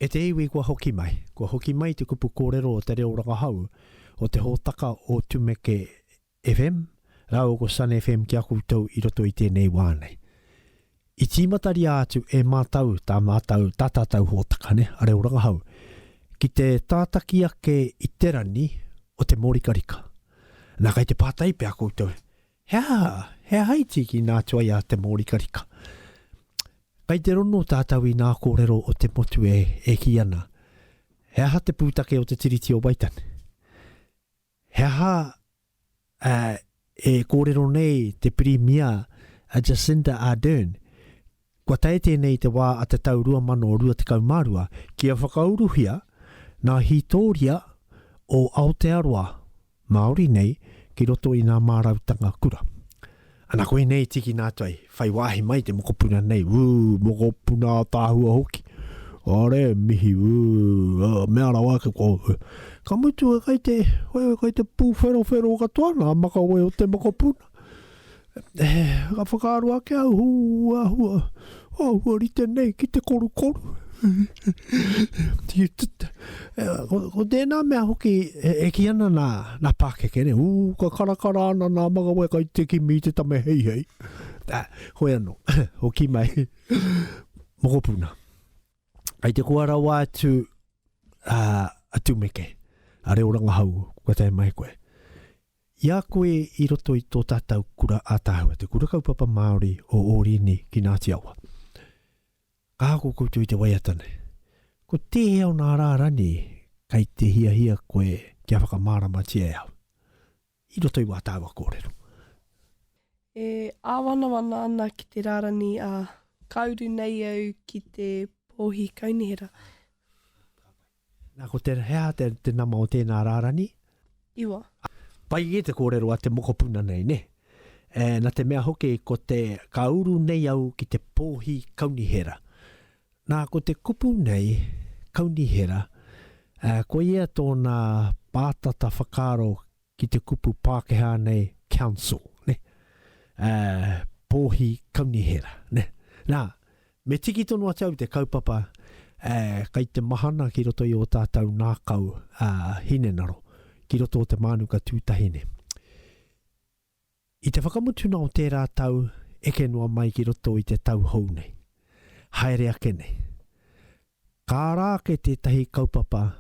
E te iwi kua hoki mai. Kua hoki mai te kupu kōrero o te reo Rangahau o te hōtaka o Tumeke FM, rau ko Sun FM kia koutou I roto I tēnei wānei. I tīmatari atu e mātau, tā tātau hōtaka ne, a reo Rangahau, ki te tātaki ake I te rani o te Morikarika. Nā kai te pātai pēr koutou. Hea haiti ki nā tuai a te Morikarika. Kai te rono tātau I nā kōrero o te motu e ki ana. Hea ha te pūtake o te tiriti o Waitan. Hea ha e kōrero nei te Premier a Jacinda Ardern. Kua tae tēnei te wā a te tau 2002 te kaumārua kia whakauruhia nā hitoria o Aotearoa Māori nei ki roto I nā mārautanga kura. Ana koe nei tiki nā toi, whai wāhi mai te mokopuna nei, mokopuna tāhua hoki. Are, mihi, mea rawa ke ko. Ka mutu e kai te pūwhero katoana, maka oe o te mokopuna. Ka whakaarua ke au, hua rite nei ki te koru. Ko tēnā mea hoki e ki ana nā pākeke ne. Ka karakara ana nā maga wea kai te kimi te tame hei. Hoi anō, hoki mai. Mokopuna. Ai te kua rawa atu a Tumeke, a reo Rangahau, kua tae mai koe. Ia koe I roto I tō tātau kura ātāhua, te Kura Kaupapa Māori o Orini ki Ngati Awa. Ka hako koutou I te waiatane. Ko te heo nā rārani kai te hia koe kia whakamārama tia e au. I roto I wātāua kōrero. E āwana ana ki te rārani a kauru nei au ki te pōhi kaunihera. Nā ko te hea te nama o tēnā rārani? Iwa. Pai e te kōrero a te mokopuna nei, ne? Nā te mea hoke ko te kauru nei au ki te pōhi kaunihera. Nā ko te kupu nei, kaunihera, ko ia tōna pātata whakaro ki te kupu Pākehā nei council, ne? Pōhi kaunihera, ne? Nā, me tiki tono atau te kaupapa, kai te mahana ki roto I o tātau nākau hinenaro, ki roto o te mānuka tūtahine. I te whakamutuna o tērā tau, eke noa mai ki roto I te tau hou nei. Haere ake nei. Kā rā ke tētahi kaupapa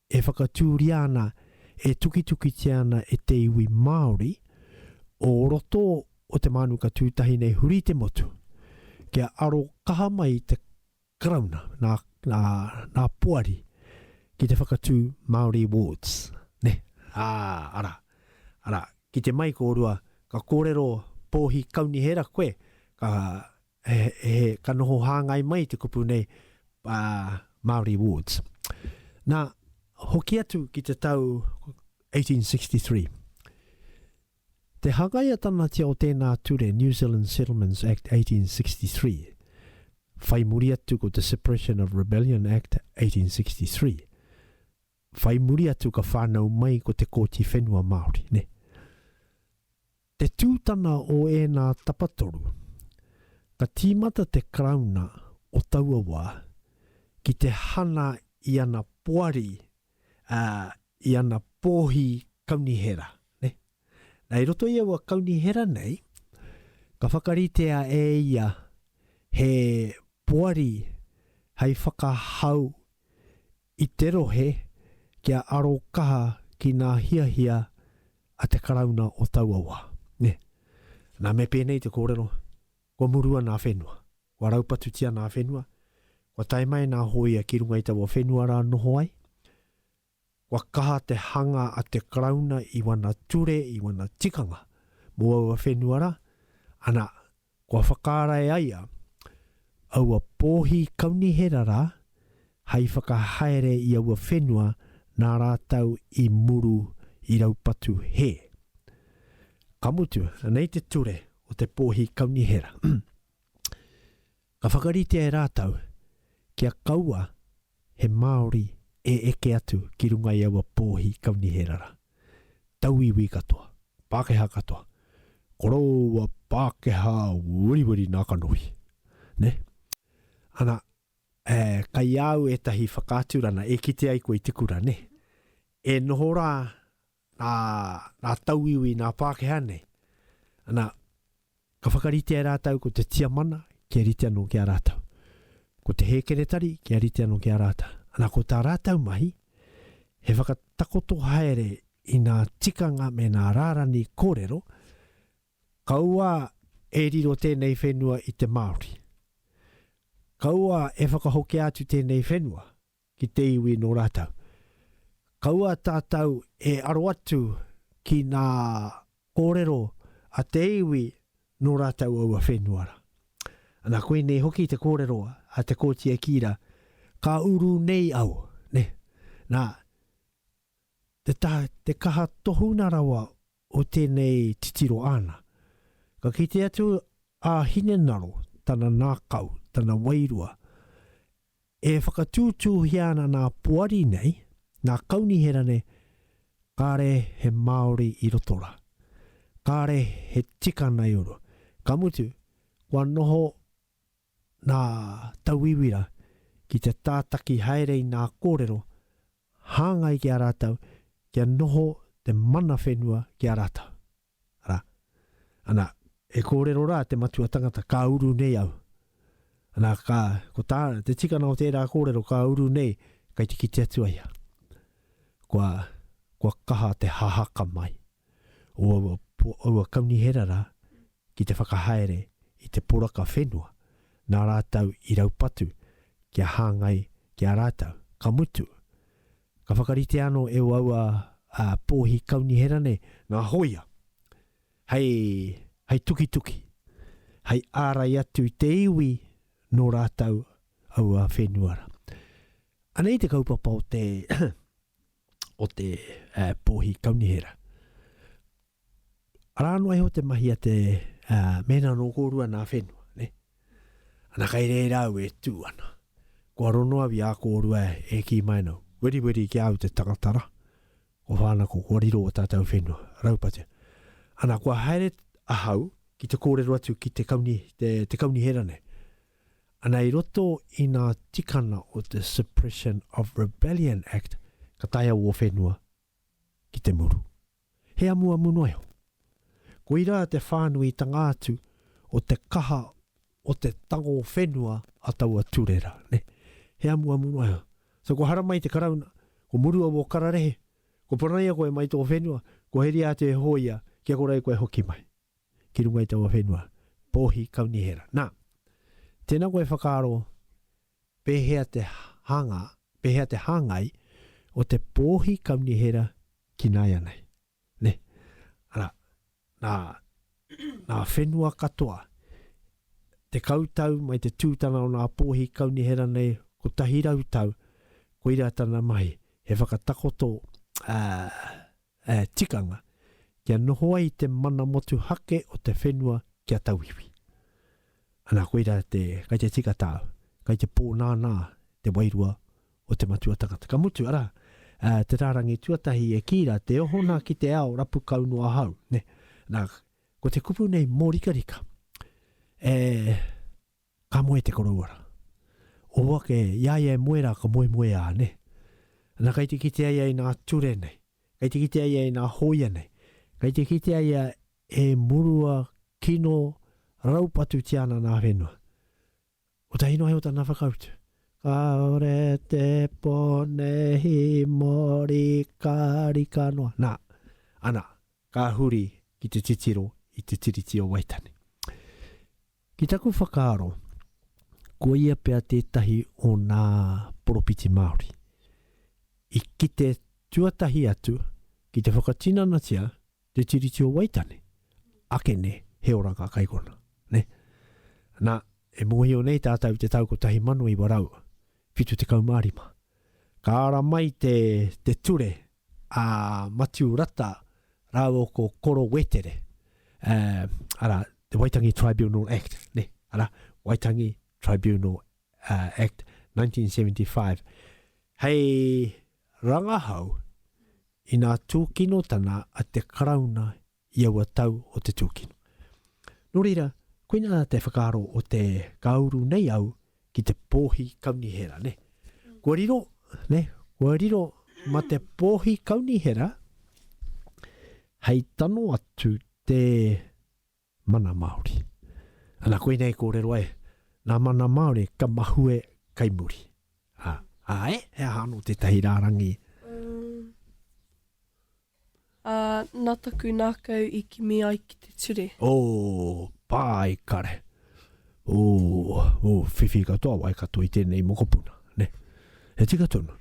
e whakatūri ana, e tuki tiana e te iwi Māori, o roto o te mānuka tūtahi nei huri te motu, kia aro kaha mai te krauna, nā puari, ki te whakatū Māori Awards. Ne? Ara, ki te mai kōrua, ka kōrero pōhi kaunihera koe, ka noho hāngai mai te kupu nei Māori Awards. Nā, hoki atu ki te tau 1863. Te hangaiatana tia o tēnā ture New Zealand Settlements Act 1863. Whai muri atu ko the Suppression of Rebellion Act 1863. Whai muri atu ka whānau mai ko te kōti whenua Māori, ne? Te tūtana o nā tapatoru, ka tīmata te krauna o taua wā ki te hana I ana puari, I ana pōhi kaunihera, ne? Nei roto ia wa kaunihera nei, ka whakaritea ia he puari hei whakahau I te rohe kia aro kaha ki nā hia a te karauna o taua wā, ne? Nā me pēnei te kōrero, kua murua nā whenua, kua raupatu tia nā whenua, kua taimai nā hoi a ki runga I taua whenua rā noho ai, kua kaha te hanga a te karauna I wana ture, I wana tikanga, mua ua whenua rā, ana kua whakarai aia, aua pōhi kaunihera rā, hei whakahaere I aua whenua nā rātau I muru I raupatu he. Kamutu, nei te ture o te pōhi kaunihera. Ka whakaritea e rātau, kia kaua he Māori e eke atu ki runga I aua pōhi kauniherara. Tauiwi katoa, Pākehā katoa, koroua Pākehā wiriwiri nā kanohi. Ne? Ana, kai au e tahi whakāturana e kite ai koe te kura, ne? E noho rā nā tauiwi, nā Pākehā nei. Ana, ka whakarite ai rātau ko te tiamana, kia rite anō kia rātau. Ko te hekeretari, kia rite anō kia rātau. Ana, ko tā rātau mahi, he whakatakoto haere i nā tikanga me nā rārani kōrero, kaua e riro tēnei whenua i te Māori. Kaua e whakahoke atu tēnei whenua ki te iwi no rātau. Kaua tātau e aro atu ki nā kōrero a te iwi no rātau aua whenuara. Ana koe nei hoki te kōrero a te kōti e kira, ka uru nei au, ne? Nā, te kaha tohuna rawa o tēnei titiro ana. Ka kite atu a hine naro, tana nākau, tana wairua, e whakatūtū hiana nā puari nei, nā kaunihera ne, kāre he Māori i rotora. Kāre he tika nei oro. Ka mutu, kua noho nā tauiwira ki te tātaki haerei nā kōrero, hāngai ki a rātau, kia noho te mana whenua ki a rātau. Ara, ana, e kōrero rā te matua tangata, ka uru nei au. Ana ko tā, te tikana o tērā kōrero ka uru nei, kai te kite atu aia. Kua kaha te hahaka mai. Ua kaunihera rā, ki te whakahaere i te poraka whenua, nā rātau i raupatu, kia hāngai, kia rātau, ka mutu. Ka whakarite anō e waua pōhi kaunihera ne, ngā hoia. Hei tuki, hei ārai atu i te iwi, no rātau aua whenuara. Anei te kaupapa o te pōhi kaunihera. Arāno ai ho te mahi a te mena no kōrua nā whenua, ne? Ana kai rei rau e tū ana. Kua ronoa vi a kōrua e ki mai nau. Weri ki au te tangatara. O whānako kua riro o tātou whenua. Raupate. Ana kua haere ahau ki te kōrero atu ki te kaunihera ne. Ana i roto i nā tikana o the Suppression of Rebellion Act, ka taia o whenua ki te muru. Hea mua munoeo. Ko ira te whānui tanga atu o te kaha o te tango whenua a taua turera. Ne? Hea mua munoeo. So ko hara mai te karauna, ko murua o kararehe, ko paranaia koe mai tō whenua, ko heri a te hoia, kia korai koe hoki mai. Ki runga i taua whenua. Pōhi kaunihera. Nā. Tēnā koe whakaaro, pēhea te hāngai o te pōhi kaunihera ki nāia nei. Ne? Ara, nā whenua katoa, te kautau mai te tūtana o nā pōhi kaunihera nei, ko tahi rautau, ko ira tana mai, he whakatakoto tikanga, kia noho ai te mana motu hake o te whenua kia tauiwi. Ana koe rā kai te tika tāu, kai te pō nānā, te wairua o te matua tangata. Ka mutu ara, te rārangi tuatahi e kīra, te ohona ki te ao rapu kauno ahau. Ne? Nā, ko te kupu nei Morikarika, ka moe te korauara. O wake, iaia e moera ka moe a, ne? Nā kai te kite aia i nā ture nei, kai te kite aia i nā hoia nei, kai te kite aia e murua kino raupatu tiana nā whenua. O ta hino heo ta nā whakautu. Kaore te ponehi Morikarika noa. Nā, ana, ka huri ki te titiro i te tiriti o Waitani. Ki taku whakaaro, ko ia pia tētahi o nā poropiti Māori. I ki te tuatahi atu, ki te whakatinanatia, te tiriti o Waitani. Ake ne, heo ranga kaikona. Ne? Nā, e mohi o nei tātou te tau ko tahi manu i warau, whitu te kaumārima. Ka ara mai te ture, a matiu rata, rāo ko koro wetere. Ara, the Waitangi Tribunal Act, ne? Ara, Waitangi Tribunal Act 1975. Hei Rangahau, i nā tūkino tana a te karauna i aua tau o te tūkino. Nō reira, koina te whakaaro o te kauru nei au ki te pōhi kaunihera, ne? Kua riro, ne? Kua riro ma te pōhi kaunihera, hei tano atu te mana Māori. Ana koe nei kōrero ai, nā mana Māori ka mahue kai muri. He hano te tahi rārangi. Nā taku nākau I ki mi ai ki te ture. Pai kare. Whiwhi katoa wai katoa I tēnei mokopuna, ne? He tika tonu.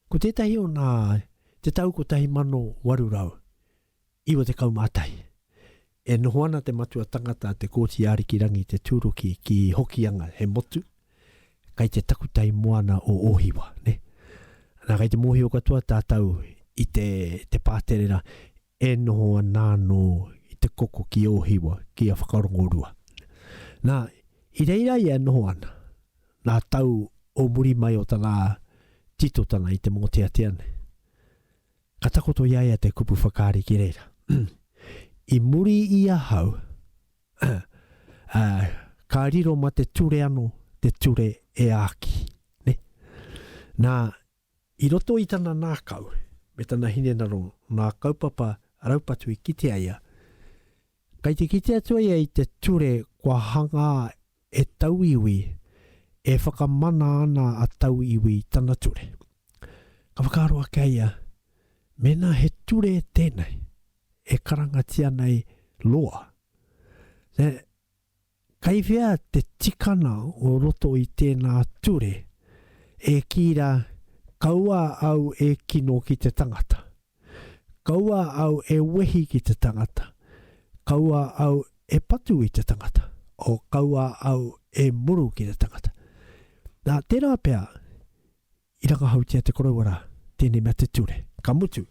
Ko tētahi o nā, te tau ko tahi mano warurau, iwa te kaumātai. E noho ana te matua tangata te kōti āriki rangi te tūroki ki hokianga he motu, kai te takutai moana o ohiwa, ne? Nā kai te mohi o katoa tātau I te pāterera, e noho anāno I te koko ki ohiwa, ki a whakarongo-rua. Nā, I reira I e noho ana, nā tau o muri mai o tana titotana I te mōteatea ne. Ka takoto iaia te kupu whakaari ki reira. I muri I ahau, ka riro ma te ture ano, te ture e āki. Ne? Nā, I roto I tana nākau, me tana hine naro, nā kaupapa raupatu I kite aia, kai te kite atu aia I te ture kua hanga e tauiwi, e whakamana ana a tauiwi tana ture. Ka whakaroa keia, mena he ture e tēnei, e karangatia nei loa. Kai whea te tikana o roto I tēnā ture, e kira kaua au e kino ki te tangata. Kaua au e wehi ki te tangata. Kaua au e patu I te tangata. O kaua au e muru ki te tangata. Nā tērā pēr, I Rangahau te korauara, tēnei mea te ture. Ka mutu,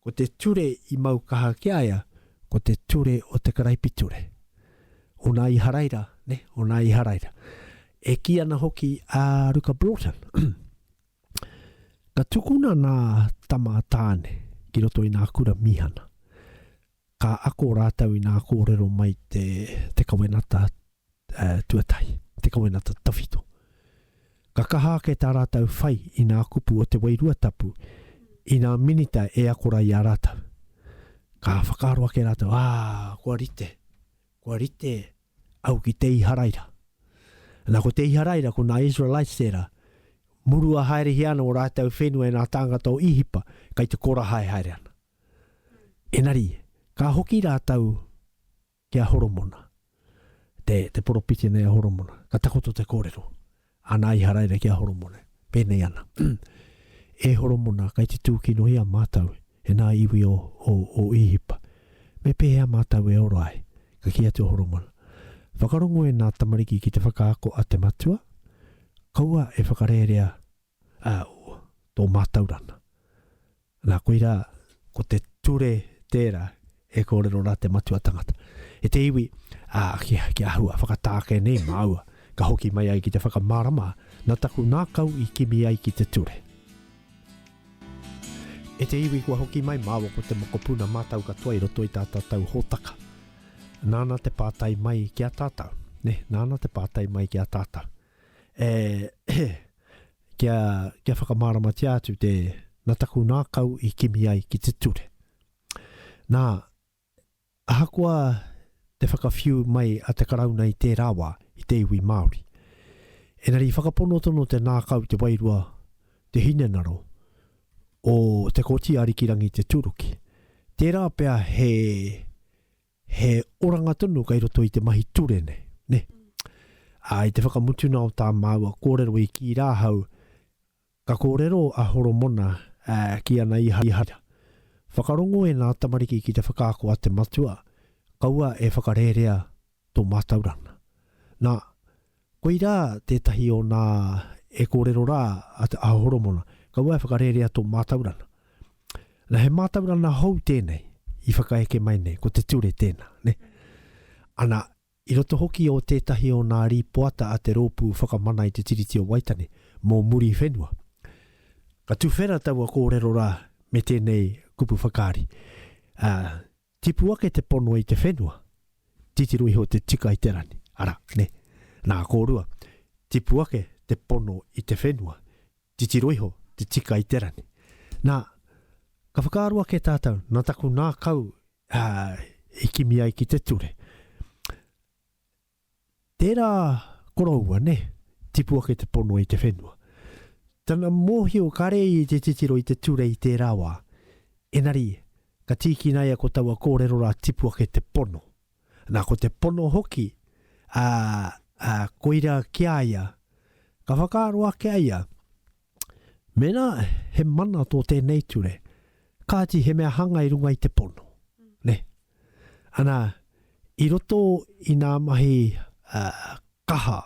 ko te ture I mau kaha ki aia, ko te ture o te karaipi ture. O nā I haraira, ne? O nā I haraira. E ki ana hoki a Ruka Broughton. Ka tukuna nā tama tāne, ki roto I nā kura mihana. Ka ako rātau I nā kōrero mai te kawenata tuatai, te kawenata tawhito. Ka kaha ke tā rātau whai I nā kupu o te wairua tapu, I nā minita e akora I a rātau. Ka whakaroa ke rātau, kua rite au ki te iharaira. Nā ko te iharaira ko nā Israelites tērā, murua haere hiana o rātau whenua e nā tāngata o ihipa, kai te kora haere ana. Enari, ka hoki rātau kia horomona, te poropiti nei a horomona, ka takoto te kōrero, ana I haraira kia horomona, pēnei ana. E horomona, kai te tūkino ia mātau, e nā iwi o ihipa. Me pēhea mātau e orai, ka kia te horomona. Whakarongo e nā tamariki ki te whakaako a te matua, kaua e whakarerea tō mātaurana. Nā koira, ko te ture tērā e kōrero rā te matua tangata. E te iwi, ki ahua, whakatāke nei māua, ka hoki mai ai ki te whakamārama, nā taku nā kau I kimi ai ki te ture. E te iwi kua hoki mai māua ko te mokopuna mātau katoa I roto I tātātau hōtaka. Nāna te pātai mai ki a tātau. Ne, nāna te pātai mai ki a tātau. Kia whakamārama te atu te nā taku nā kau I kimi ai ki te ture. Nā, ahakoa te whakawhiu mai a te karauna I te rāwā I te iwi Māori. Enari whakaponotono te nā kau te wairua te hinenaro o te kōti arikirangi te tūruki. Tērā pēr he oranga tonu kai roto I te mahi ture nei, ne? I te whakamutuna o tā māua kōrero I ki rāhau, ka kōrero a horomona ki ana I hara. Whakarongo e nā tamariki ki te whakaako a te matua, kaua e whakarerea tō mātaurana. Nā, koirā tētahi o nā e kōrero rā a horomona, kaua e whakarerea tō mātaurana. Nā he mātaurana hou tēnei, I whakaeke mai nei, ko te ture tēnā, ne? Ana, I roto hoki o tētahi o nā ripoata a te rōpū whakamana I te tiriti o Waitane, mō muri whenua. Ka tuwhera taua kōrero rā me tēnei kupu whakaari. Tipu ake te pono I te whenua. titiro iho te tika i te rani. Ara, ne. Nā kōrua, tipu ake te pono i te whenua. Titiro iho te tika i te rani. Nā, ka whakaarua ke tātou, nā taku nā kau i kimi ai ki te ture. Tērā koroua, ne. Tipu ake te pono i te whenua. Tana mōhi o kare i te titiro i te ture i te rawa. Enari, ka tiki nei a ko taua kōrero rā tipu ake te pono. Nā ko te pono hoki, koira kia ia, ka whakaarua kia ia. Mena, he mana tō tēnei ture, kāti he mea hanga i runga i te pono. Ne. Ana, i roto i nā mahi kaha,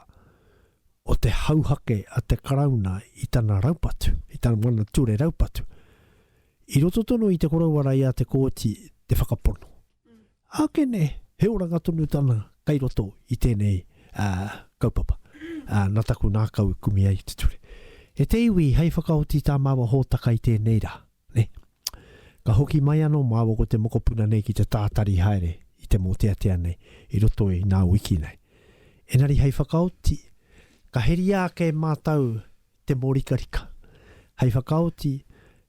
o te hauhake a te karauna i tana raupatu, i tana mana ture raupatu. I roto tono i te korawara i a te kōti te whakapono. Ake ne, he oranga tonu tana kai roto i tēnei kaupapa. Nā taku nā kau kumi ai te ture. He te iwi hei whakaoti tā māwa hōtaka i tēnei rā. Ne? Ka hoki mai anō māwa ko te mokopuna nei ki te tātari haere i te mōteatea nei, i roto i nā wiki nei. Enari hei whakaoti, ka heria ke mātau te Morikarika. Hei whakaoti,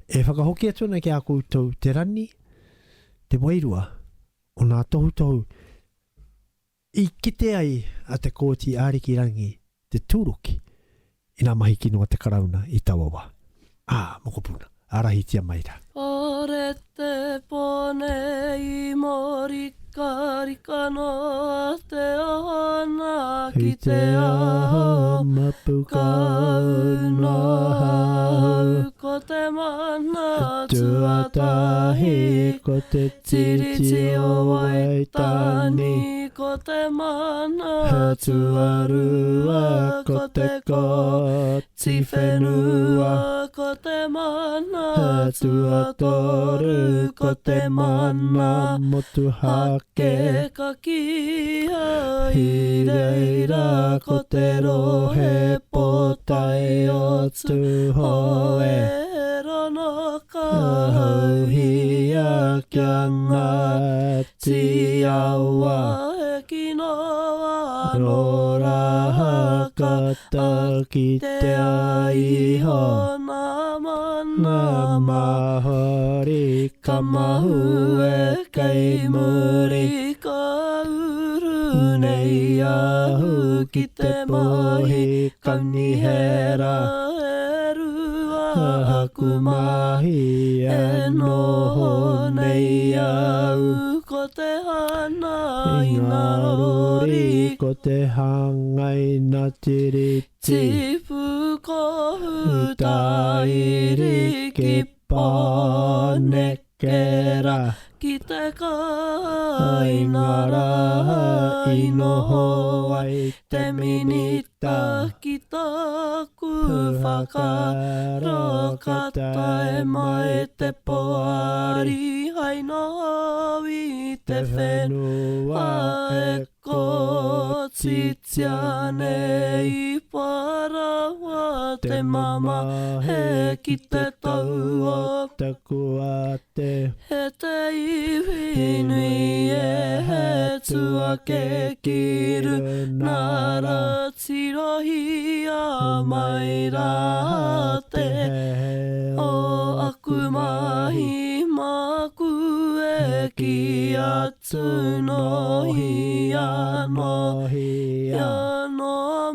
e whakahoki atuna ki a koutou te rani, te wairua, o nā tohu. I kite ai a te kōti āriki rangi, te tūroki, i nā mahi kinoa te karauna i tawawa. Mokopuna, arahitia maira. Ore te pone i Morikarika no te ona ki te ao mapukau no hau ko te mana tuatahi ko te tiriti o waitani ko te mana tuarua ko te koti whenua ko te mana tuatoru ko te mana motu hake ka kia i reira ko te rohe potai o tuhoe rono ka hauhia kia Ngati Awa Kinoa no raha kata ki te aiho na mana mahori ka mahu e kei muri ka uru nei ahu ki te mohi kauni hera e rua haku mahi e noho nei au ko te hana i ngā rori ko te hanga i ngā tiriti tipu ko hutairi ki pānekera ki te kainara i noho ai te minita ki taku whakaro katae mai te poari hainau i te whenua e ko titia nei parawa te mama he ki te tau o te kuate he te iwi nui e he tua ke kiru nara tirohi a mai rā te o aku mahi maku e ki atu nohi ano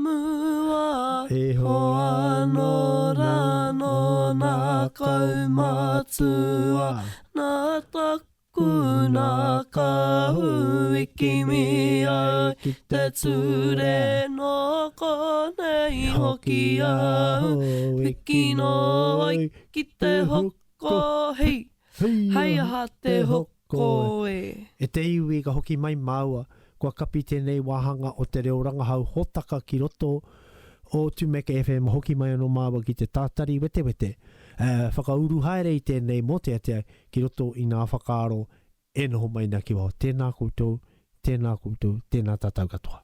mua ho ano rano nā kaumatua nā taku nā kahu i kimi au ki te ture no konei hoki au i kino ai ki te hoko hei hei aha te hoko E te iwi ka hoki mai maua, kua kapi tēnei wāhanga o te reo Rangahau hotaka ki roto o Tumeke FM hoki mai anō maua ki te tātari wete wete. Whakauru haere i tēnei mōteatea ki roto i nā whakaaro e noho mai nā ki wā. Tēnā koutou, tēnā koutou, tēnā tātou katoa.